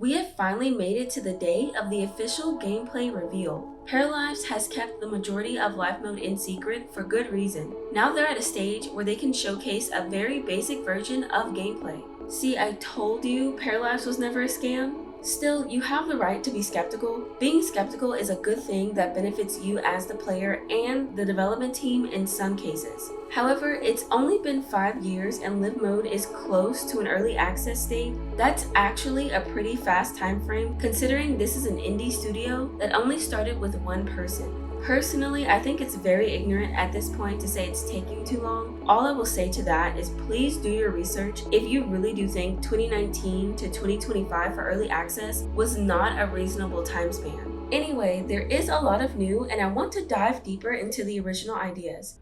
We have finally made it to the day of the official gameplay reveal. Paralives has kept the majority of life mode in secret for good reason. Now they're at a stage where they can showcase a very basic version of gameplay. See, I told you Paralives was never a scam? Still, you have the right to be skeptical. Being skeptical is a good thing that benefits you as the player and the development team in some cases. However, it's only been 5 years and live mode is close to an early access state. That's actually a pretty fast time frame considering this is an indie studio that only started with one person. Personally, I think it's very ignorant at this point to say it's taking too long. All I will say to that is please do your research if you really do think 2019 to 2025 for early access was not a reasonable time span. Anyway, there is a lot of new and I want to dive deeper into the original ideas.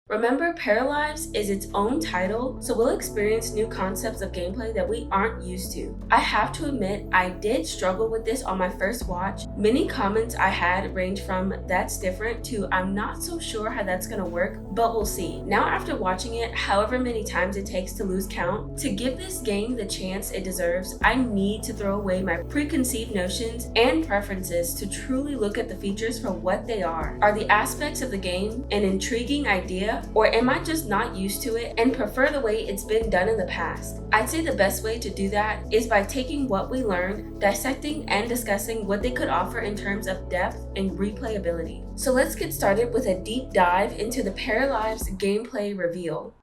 Remember, Paralives is its own title, so we'll experience new concepts of gameplay that we aren't used to. I have to admit, I did struggle with this on my first watch. Many comments I had range from "that's different" to "I'm not so sure how that's gonna work, but we'll see." Now after watching it however many times it takes to lose count, to give this game the chance it deserves, I need to throw away my preconceived notions and preferences to truly look at the features for what they are. Are the aspects of the game an intriguing idea? Or am I just not used to it and prefer the way it's been done in the past? I'd say the best way to do that is by taking what we learned, dissecting and discussing what they could offer in terms of depth and replayability. So let's get started with a deep dive into the Paralives gameplay reveal.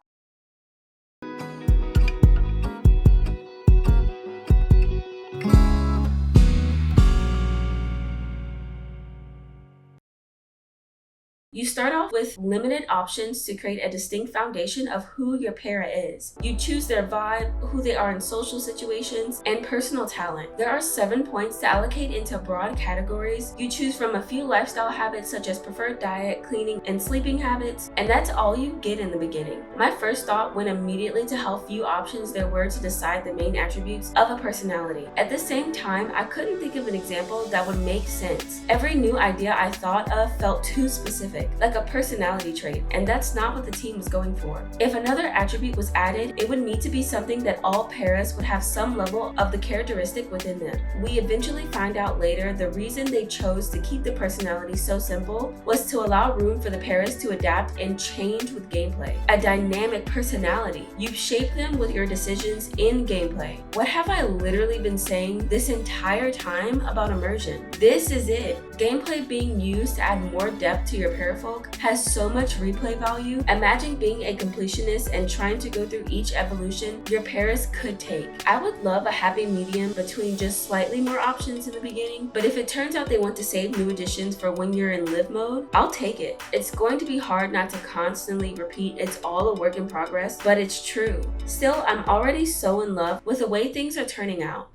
You start off with limited options to create a distinct foundation of who your para is. You choose their vibe, who they are in social situations, and personal talent. There are 7 points to allocate into broad categories. You choose from a few lifestyle habits such as preferred diet, cleaning, and sleeping habits, and that's all you get in the beginning. My first thought went immediately to how few options there were to decide the main attributes of a personality. At the same time, I couldn't think of an example that would make sense. Every new idea I thought of felt too specific, like a personality trait, and that's not what the team was going for. If another attribute was added, it would need to be something that all paras would have some level of the characteristic within them. We eventually find out later the reason they chose to keep the personality so simple was to allow room for the paras to adapt and change with gameplay. A dynamic personality. You shape them with your decisions in gameplay. What have I literally been saying this entire time about immersion? This is it. Gameplay being used to add more depth to your parafolk has so much replay value. Imagine being a completionist and trying to go through each evolution your paras could take. I would love a happy medium between just slightly more options in the beginning, but if it turns out they want to save new additions for when you're in live mode, I'll take it. It's going to be hard not to constantly repeat it's all a work in progress, but it's true. Still, I'm already so in love with the way things are turning out.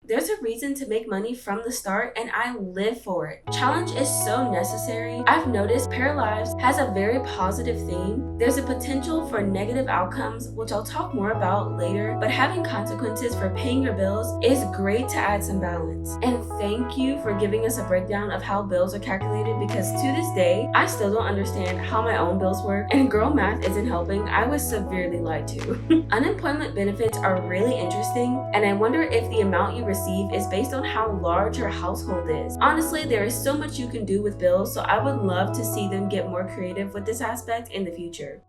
There's a reason to make money from the start, and I live for it. Challenge is so necessary. I've noticed Paralives has a very positive theme. There's a potential for negative outcomes, which I'll talk more about later, but having consequences for paying your bills is great to add some balance. And thank you for giving us a breakdown of how bills are calculated, because to this day, I still don't understand how my own bills work, and girl math isn't helping. I was severely lied to. Unemployment benefits are really interesting, and I wonder if the amount you receive is based on how large your household is. Honestly, there is so much you can do with bills, so I would love to see them get more creative with this aspect in the future.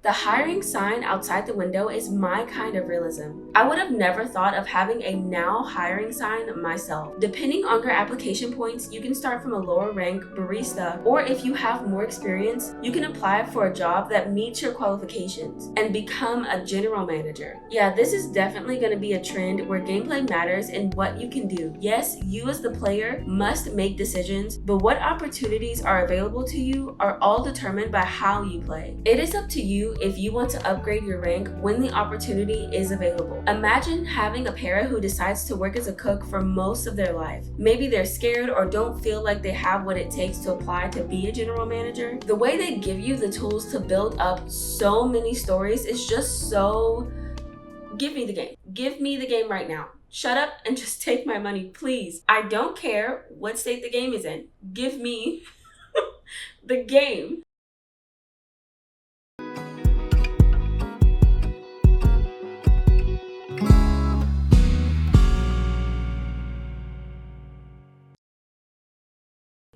The hiring sign outside the window is my kind of realism. I would have never thought of having a now hiring sign myself. Depending on your application points, you can start from a lower rank barista, or if you have more experience, you can apply for a job that meets your qualifications and become a general manager. Yeah, this is definitely going to be a trend where gameplay matters in what you can do. Yes, you as the player must make decisions, but what opportunities are available to you are all determined by how you play. It is up to you if you want to upgrade your rank when the opportunity is available. Imagine having a para who decides to work as a cook for most of their life. Maybe they're scared or don't feel like they have what it takes to apply to be a general manager. The way they give you the tools to build up so many stories is just so... Give me the game. Give me the game right now. Shut up and just take my money, please. I don't care what state the game is in. Give me the game.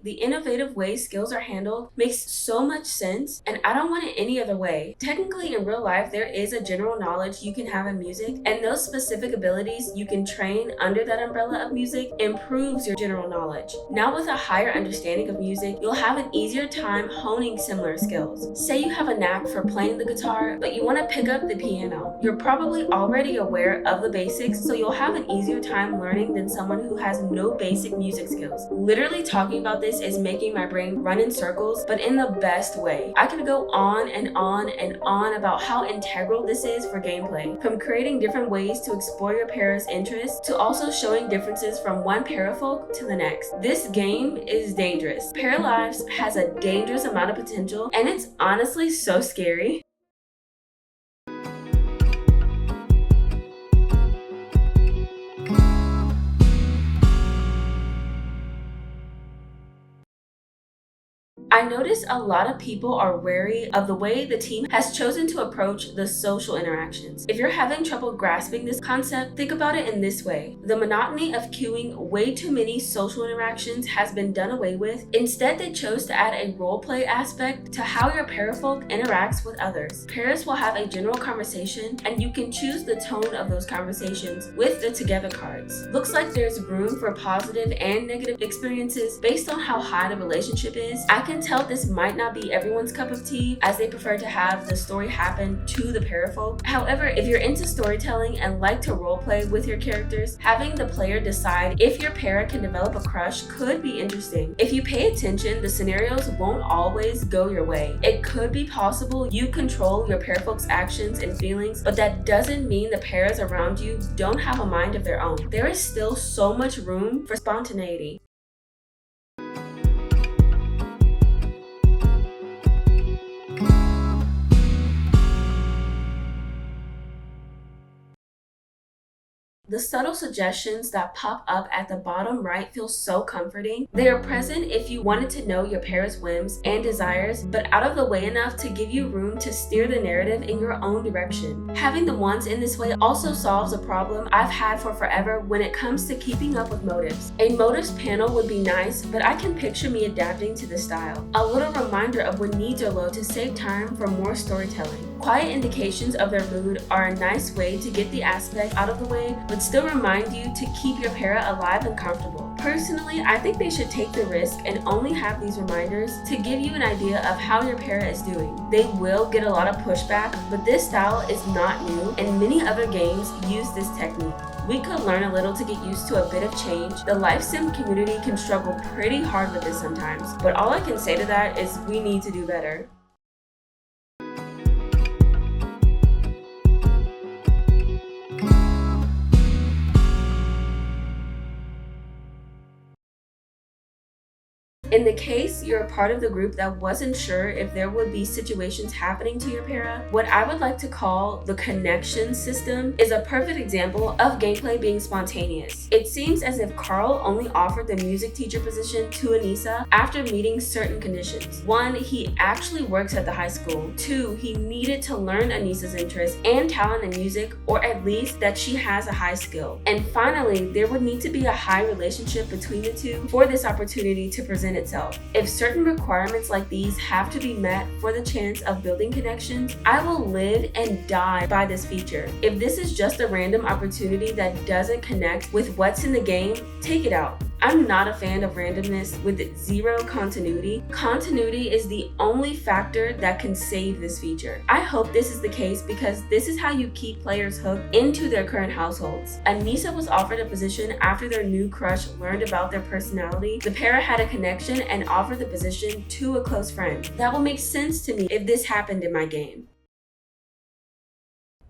The innovative way skills are handled makes so much sense, and I don't want it any other way. Technically, in real life, there is a general knowledge you can have in music, and those specific abilities you can train under that umbrella of music improves your general knowledge. Now, with a higher understanding of music, you'll have an easier time honing similar skills. Say you have a knack for playing the guitar, but you want to pick up the piano. You're probably already aware of the basics, so you'll have an easier time learning than someone who has no basic music skills. Literally talking about this is making my brain run in circles, but in the best way. I could go on and on and on about how integral this is for gameplay, from creating different ways to explore your para's interests to also showing differences from one parafolk to the next. This game is dangerous. Paralives has a dangerous amount of potential, and it's honestly so scary. I notice a lot of people are wary of the way the team has chosen to approach the social interactions. If you're having trouble grasping this concept, think about it in this way. The monotony of queuing way too many social interactions has been done away with. Instead, they chose to add a roleplay aspect to how your parafolk interacts with others. Paras will have a general conversation, and you can choose the tone of those conversations with the together cards. Looks like there's room for positive and negative experiences based on how high the relationship is. I can tell this might not be everyone's cup of tea, as they prefer to have the story happen to the parafolk. However, if you're into storytelling and like to roleplay with your characters, having the player decide if your para can develop a crush could be interesting. If you pay attention, the scenarios won't always go your way. It could be possible you control your parafolk's actions and feelings, but that doesn't mean the paras around you don't have a mind of their own. There is still so much room for spontaneity. The subtle suggestions that pop up at the bottom right feel so comforting. They are present if you wanted to know your para's whims and desires, but out of the way enough to give you room to steer the narrative in your own direction. Having the ones in this way also solves a problem I've had for forever when it comes to keeping up with motives. A motives panel would be nice, but I can picture me adapting to the style. A little reminder of when needs are low to save time for more storytelling. Quiet indications of their mood are a nice way to get the aspect out of the way, but still remind you to keep your para alive and comfortable. Personally, I think they should take the risk and only have these reminders to give you an idea of how your para is doing. They will get a lot of pushback, but this style is not new, and many other games use this technique. We could learn a little to get used to a bit of change. The life sim community can struggle pretty hard with this sometimes, but all I can say to that is we need to do better. In the case you're a part of the group that wasn't sure if there would be situations happening to your para, what I would like to call the connection system is a perfect example of gameplay being spontaneous. It seems as if Carl only offered the music teacher position to Anissa after meeting certain conditions. 1, he actually works at the high school. 2, he needed to learn Anissa's interest and talent in music, or at least that she has a high skill. And finally, there would need to be a high relationship between the two for this opportunity to present itself. itself. If certain requirements like these have to be met for the chance of building connections, I will live and die by this feature. If this is just a random opportunity that doesn't connect with what's in the game, take it out. I'm not a fan of randomness with zero continuity. Continuity is the only factor that can save this feature. I hope this is the case because this is how you keep players hooked into their current households. Anissa was offered a position after their new crush learned about their personality. The pair had a connection and offered the position to a close friend. That will make sense to me if this happened in my game.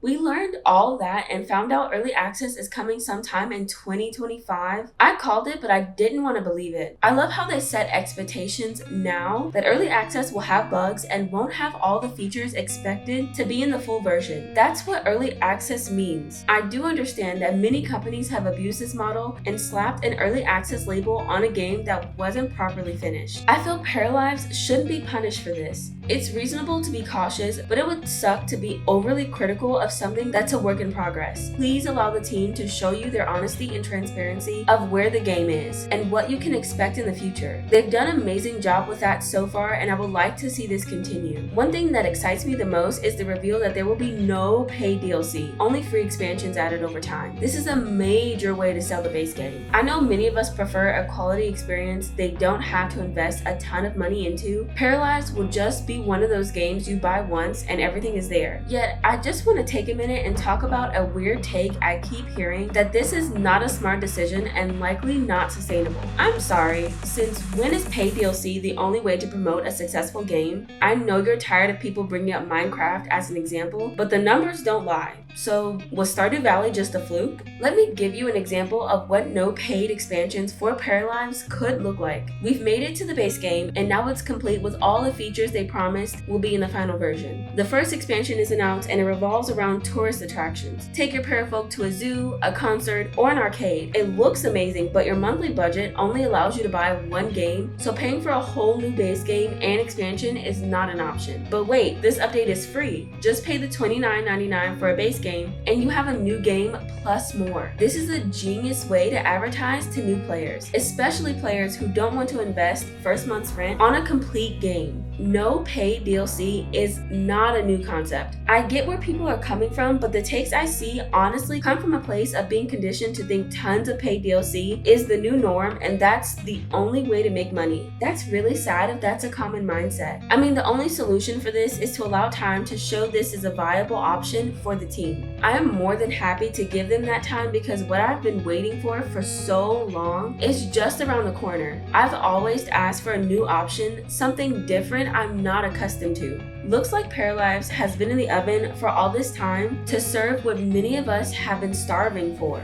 We learned all that and found out early access is coming sometime in 2025. I called it, but I didn't want to believe it. I love how they set expectations now that early access will have bugs and won't have all the features expected to be in the full version. That's what early access means. I do understand that many companies have abused this model and slapped an early access label on a game that wasn't properly finished. I feel Paralives shouldn't be punished for this. It's reasonable to be cautious, but it would suck to be overly critical of something that's a work in progress. Please allow the team to show you their honesty and transparency of where the game is and what you can expect in the future. They've done an amazing job with that so far, and I would like to see this continue. One thing that excites me the most is the reveal that there will be no paid DLC, only free expansions added over time. This is a major way to sell the base game. I know many of us prefer a quality experience they don't have to invest a ton of money into. Paralives will just be one of those games you buy once and everything is there. Yet, I just want to take a minute and talk about a weird take I keep hearing that this is not a smart decision and likely not sustainable. I'm sorry, since when is paid DLC the only way to promote a successful game? I know you're tired of people bringing up Minecraft as an example, but the numbers don't lie. So, was Stardew Valley just a fluke? Let me give you an example of what no paid expansions for Paralives could look like. We've made it to the base game, and now it's complete with all the features they promised will be in the final version. The first expansion is announced, and it revolves around tourist attractions. Take your parafolk to a zoo, a concert, or an arcade. It looks amazing, but your monthly budget only allows you to buy one game, so paying for a whole new base game and expansion is not an option. But wait, this update is free. Just pay the $29.99 for a base game, and you have a new game plus more. This is a genius way to advertise to new players, especially players who don't want to invest first month's rent on a complete game. No paid DLC is not a new concept. I get where people are coming from, but the takes I see honestly come from a place of being conditioned to think tons of paid DLC is the new norm and that's the only way to make money. That's really sad if that's a common mindset. I mean, the only solution for this is to allow time to show this is a viable option for the team. I am more than happy to give them that time because what I've been waiting for so long is just around the corner. I've always asked for a new option, something different I'm not accustomed to. Looks like Paralives has been in the oven for all this time to serve what many of us have been starving for.